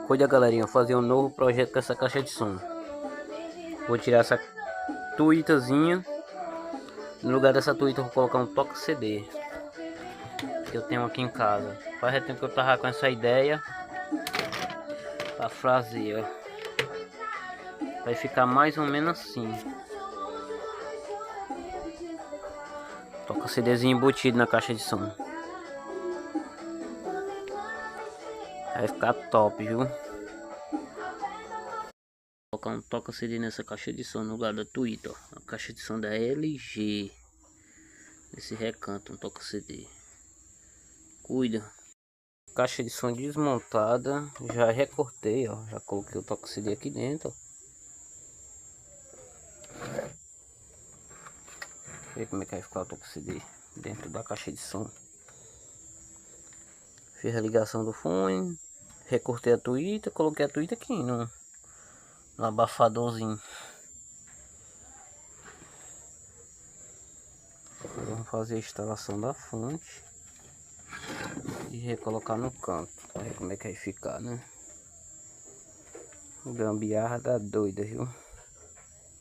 Cuida, galerinha, eu vou fazer um novo projeto com essa caixa de som. Vou tirar essa tuitazinha. No lugar dessa tuita eu vou colocar um toca CD que eu tenho aqui em casa. Faz tempo que eu tava com essa ideia pra fazer, ó. Vai ficar mais ou menos assim. Toca CDzinho embutido na caixa de som. Vai ficar top, viu? Vou colocar um toca CD nessa caixa de som no lugar da Twitter, ó. A caixa de som da LG. Nesse recanto, um toca CD. Cuida. Caixa de som desmontada. Já recortei, ó. Já coloquei o toca CD aqui dentro, ó. Ver como é que vai ficar o toca CD dentro da caixa de som. Fiz a ligação do fone. Recortei a tuita. Coloquei a tuita aqui no abafadorzinho. Vamos fazer a instalação da fonte e recolocar no canto. Pra ver como é que vai ficar, né? Gambiarra da doida, viu?